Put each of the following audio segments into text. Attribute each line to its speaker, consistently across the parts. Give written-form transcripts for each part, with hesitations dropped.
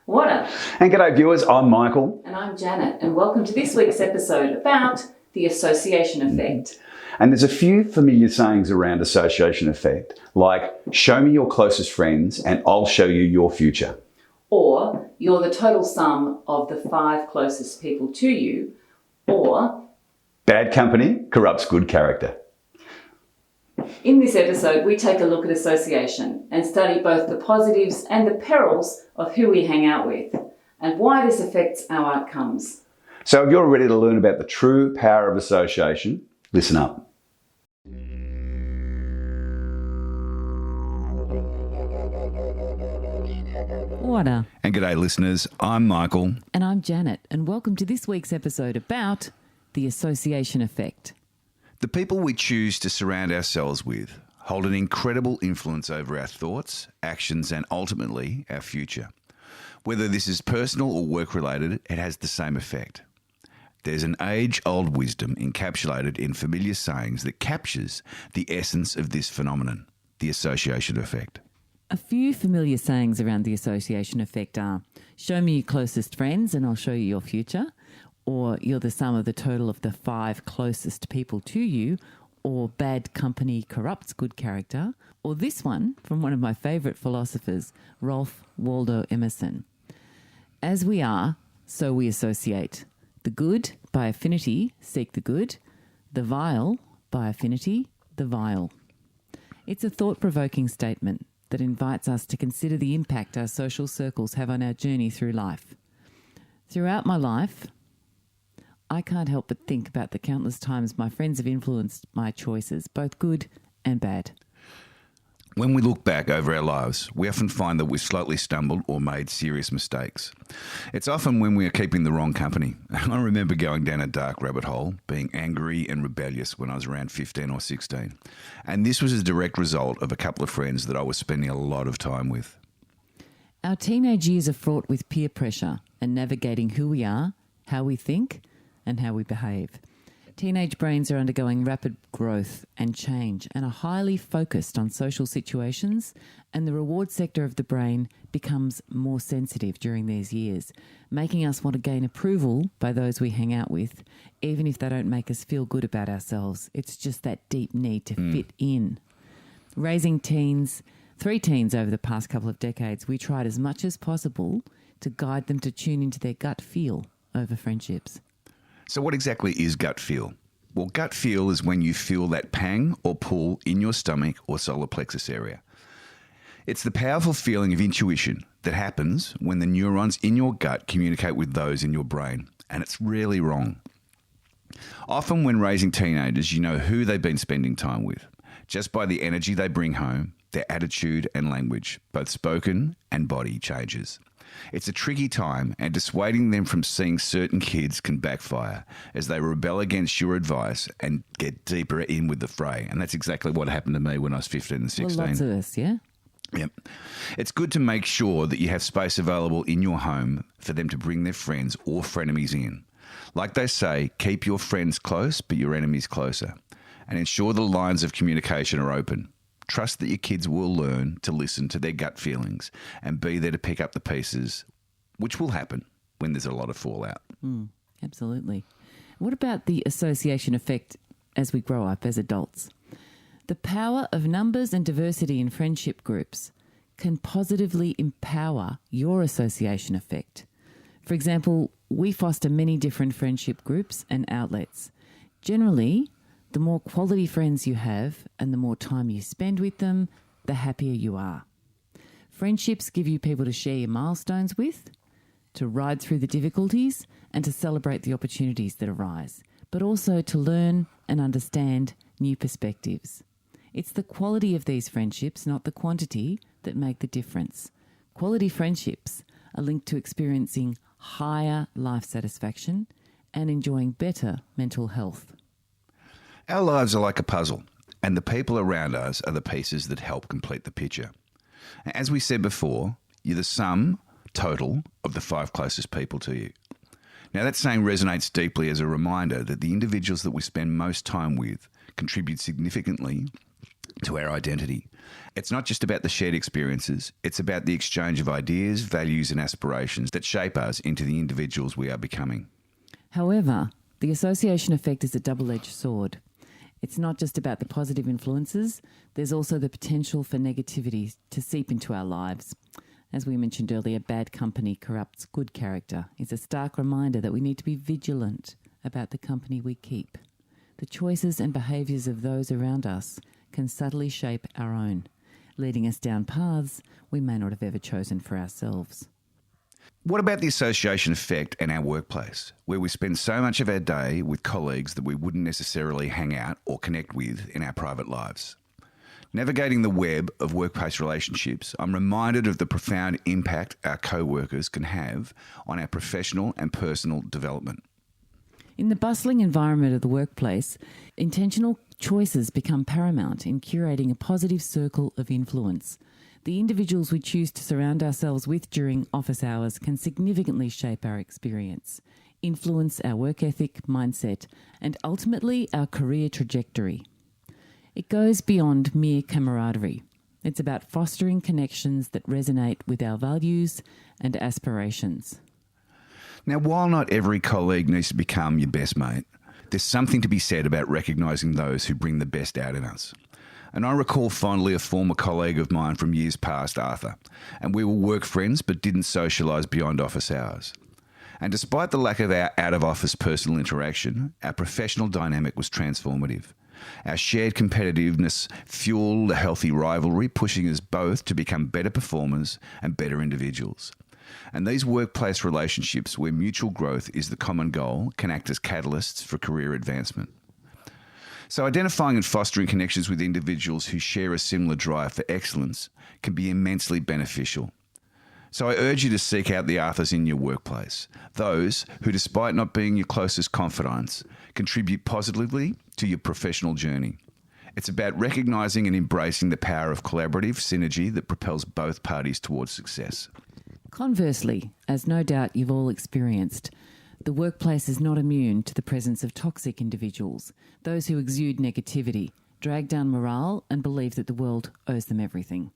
Speaker 1: What up?
Speaker 2: And g'day viewers, I'm Michael.
Speaker 1: And I'm Janet, and welcome to this week's episode about the association effect.
Speaker 2: And there's a few familiar sayings around association effect, like show me your closest friends and I'll show you your future.
Speaker 1: Or you're the total sum of the 5 closest people to you. Or
Speaker 2: Bad company corrupts good character.
Speaker 1: in this episode, we take a look at association and study both the positives and the perils of who we hang out with and why this affects our outcomes.
Speaker 2: So if you're ready to learn about the true power of association, listen up.
Speaker 1: What?
Speaker 2: And g'day listeners, I'm Michael.
Speaker 1: And I'm Janet, and welcome to this week's episode about the association effect.
Speaker 3: The people we choose to surround ourselves with hold an incredible influence over our thoughts, actions, and ultimately our future. Whether this is personal or work-related, it has the same effect. There's an age-old wisdom encapsulated in familiar sayings that captures the essence of this phenomenon, the association effect.
Speaker 1: A few familiar sayings around the association effect are, show me your closest friends and I'll show you your future, or you're the sum of the total of the 5 closest people to you, or bad company corrupts good character, or this one from one of my favourite philosophers, Ralph Waldo Emerson. As we are, so we associate. The good, by affinity, seek the good. The vile, by affinity, the vile. It's a thought-provoking statement that invites us to consider the impact our social circles have on our journey through life. Throughout my life, I can't help but think about the countless times my friends have influenced my choices, both good and bad.
Speaker 3: When we look back over our lives, we often find that we've slightly stumbled or made serious mistakes. It's often when we are keeping the wrong company. I remember going down a dark rabbit hole, being angry and rebellious when I was around 15 or 16. And this was a direct result of a couple of friends that I was spending a lot of time with.
Speaker 1: Our teenage years are fraught with peer pressure and navigating who we are, how we think, and how we behave. Teenage brains are undergoing rapid growth and change and are highly focused on social situations, and the reward sector of the brain becomes more sensitive during these years, making us want to gain approval by those we hang out with, even if they don't make us feel good about ourselves. It's just that deep need to fit in. Raising teens, 3 teens over the past couple of decades, we tried as much as possible to guide them to tune into their gut feel over friendships.
Speaker 3: So what exactly is gut feel? Well, gut feel is when you feel that pang or pull in your stomach or solar plexus area. It's the powerful feeling of intuition that happens when the neurons in your gut communicate with those in your brain, and it's rarely wrong. Often when raising teenagers, you know who they've been spending time with, just by the energy they bring home, their attitude and language, both spoken and body changes. It's a tricky time, and dissuading them from seeing certain kids can backfire as they rebel against your advice and get deeper in with the fray. And that's exactly what happened to me when I was 15 and 16.
Speaker 1: Well, lots of us, yeah?
Speaker 3: Yep. It's good to make sure that you have space available in your home for them to bring their friends or frenemies in. Like they say, keep your friends close, but your enemies closer. And ensure the lines of communication are open. Trust that your kids will learn to listen to their gut feelings and be there to pick up the pieces, which will happen when there's a lot of fallout.
Speaker 1: Absolutely. What about the association effect as we grow up as adults? The power of numbers and diversity in friendship groups can positively empower your association effect. For example, we foster many different friendship groups and outlets. Generally, the more quality friends you have and the more time you spend with them, the happier you are. Friendships give you people to share your milestones with, to ride through the difficulties, and to celebrate the opportunities that arise, but also to learn and understand new perspectives. It's the quality of these friendships, not the quantity, that make the difference. Quality friendships are linked to experiencing higher life satisfaction and enjoying better mental health.
Speaker 3: Our lives are like a puzzle, and the people around us are the pieces that help complete the picture. As we said before, you're the sum total of the 5 closest people to you. Now, that saying resonates deeply as a reminder that the individuals that we spend most time with contribute significantly to our identity. It's not just about the shared experiences, it's about the exchange of ideas, values, and aspirations that shape us into the individuals we are becoming.
Speaker 1: However, the association effect is a double-edged sword. It's not just about the positive influences, there's also the potential for negativity to seep into our lives. As we mentioned earlier, bad company corrupts good character. It's a stark reminder that we need to be vigilant about the company we keep. The choices and behaviours of those around us can subtly shape our own, leading us down paths we may not have ever chosen for ourselves.
Speaker 3: What about the association effect in our workplace, where we spend so much of our day with colleagues that we wouldn't necessarily hang out or connect with in our private lives? Navigating the web of workplace relationships, I'm reminded of the profound impact our co-workers can have on our professional and personal development.
Speaker 1: In the bustling environment of the workplace, intentional choices become paramount in curating a positive circle of influence. The individuals we choose to surround ourselves with during office hours can significantly shape our experience, influence our work ethic, mindset, and ultimately our career trajectory. It goes beyond mere camaraderie. It's about fostering connections that resonate with our values and aspirations.
Speaker 3: Now, while not every colleague needs to become your best mate, there's something to be said about recognising those who bring the best out in us. And I recall fondly a former colleague of mine from years past, Arthur, and we were work friends but didn't socialise beyond office hours. And despite the lack of our out-of-office personal interaction, our professional dynamic was transformative. Our shared competitiveness fueled a healthy rivalry, pushing us both to become better performers and better individuals. And these workplace relationships where mutual growth is the common goal can act as catalysts for career advancement. So identifying and fostering connections with individuals who share a similar drive for excellence can be immensely beneficial. So I urge you to seek out the Arthurs in your workplace, those who, despite not being your closest confidants, contribute positively to your professional journey. It's about recognising and embracing the power of collaborative synergy that propels both parties towards success.
Speaker 1: Conversely, as no doubt you've all experienced, the workplace is not immune to the presence of toxic individuals, those who exude negativity, drag down morale and believe that the world owes them everything.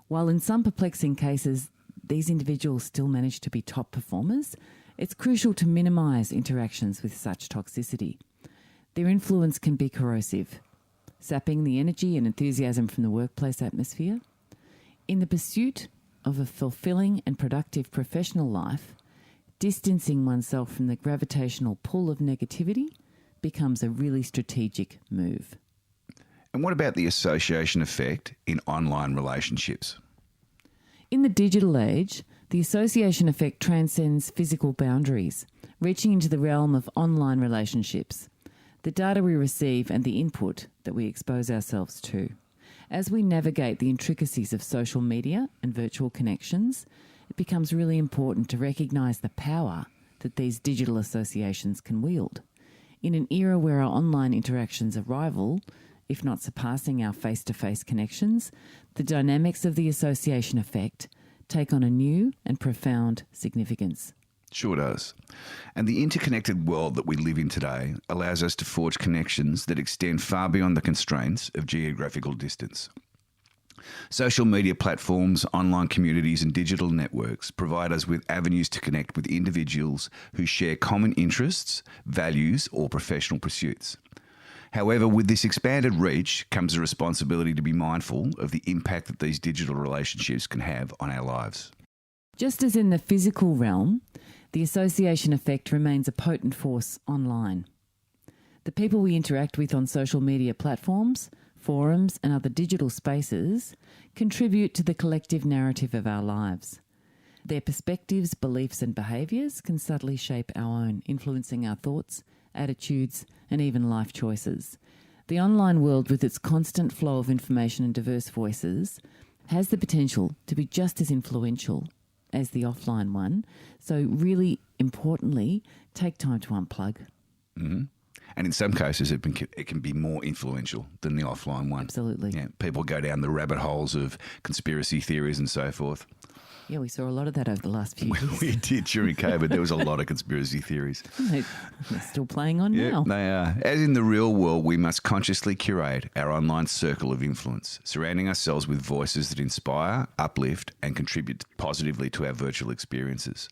Speaker 1: While in some perplexing cases these individuals still manage to be top performers, it's crucial to minimise interactions with such toxicity. Their influence can be corrosive, sapping the energy and enthusiasm from the workplace atmosphere. In the pursuit of a fulfilling and productive professional life, distancing oneself from the gravitational pull of negativity becomes a really strategic move.
Speaker 3: And what about the association effect in online relationships?
Speaker 1: In the digital age, the association effect transcends physical boundaries, reaching into the realm of online relationships, the data we receive and the input that we expose ourselves to. As we navigate the intricacies of social media and virtual connections, it becomes really important to recognise the power that these digital associations can wield. In an era where our online interactions are rival, if not surpassing our face-to-face connections, the dynamics of the association effect take on a new and profound significance.
Speaker 3: Sure does. And the interconnected world that we live in today allows us to forge connections that extend far beyond the constraints of geographical distance. Social media platforms, online communities and digital networks provide us with avenues to connect with individuals who share common interests, values or professional pursuits. However, with this expanded reach comes a responsibility to be mindful of the impact that these digital relationships can have on our lives.
Speaker 1: Just as in the physical realm, the association effect remains a potent force online. The people we interact with on social media platforms, forums and other digital spaces contribute to the collective narrative of our lives. Their perspectives, beliefs and behaviours can subtly shape our own, influencing our thoughts, attitudes and even life choices. The online world, with its constant flow of information and diverse voices, has the potential to be just as influential as the offline one. So really importantly, take time to unplug.
Speaker 3: Mm-hmm. And in some cases, it can be more influential than the offline one.
Speaker 1: Absolutely.
Speaker 3: Yeah, people go down the rabbit holes of conspiracy theories and so forth.
Speaker 1: Yeah, we saw a lot of that over the last few years.
Speaker 3: We did during COVID. There was a lot of conspiracy theories.
Speaker 1: They're still playing on now.
Speaker 3: They are. As in the real world, we must consciously curate our online circle of influence, surrounding ourselves with voices that inspire, uplift, and contribute positively to our virtual experiences.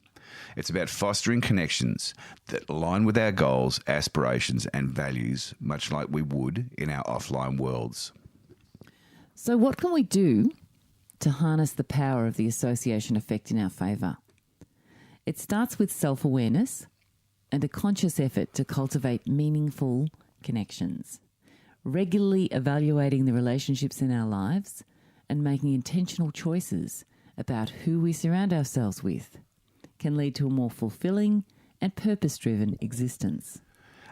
Speaker 3: It's about fostering connections that align with our goals, aspirations, and values, much like we would in our offline worlds.
Speaker 1: So what can we do to harness the power of the association effect in our favour? It starts with self-awareness and a conscious effort to cultivate meaningful connections, regularly evaluating the relationships in our lives and making intentional choices about who we surround ourselves with can lead to a more fulfilling and purpose-driven existence.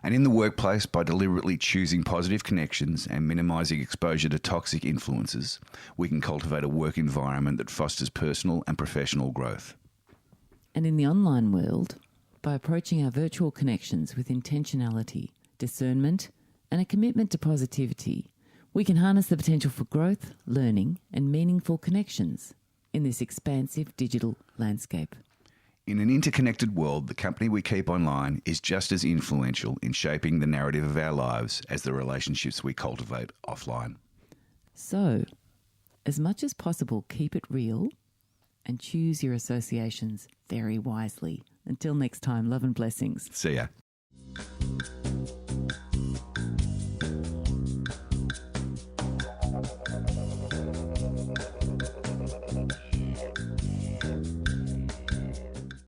Speaker 3: And in the workplace, by deliberately choosing positive connections and minimising exposure to toxic influences, we can cultivate a work environment that fosters personal and professional growth.
Speaker 1: And in the online world, by approaching our virtual connections with intentionality, discernment, and a commitment to positivity, we can harness the potential for growth, learning, and meaningful connections in this expansive digital landscape.
Speaker 3: In an interconnected world, the company we keep online is just as influential in shaping the narrative of our lives as the relationships we cultivate offline.
Speaker 1: So, as much as possible, keep it real and choose your associations very wisely. Until next time, love and blessings.
Speaker 3: See ya.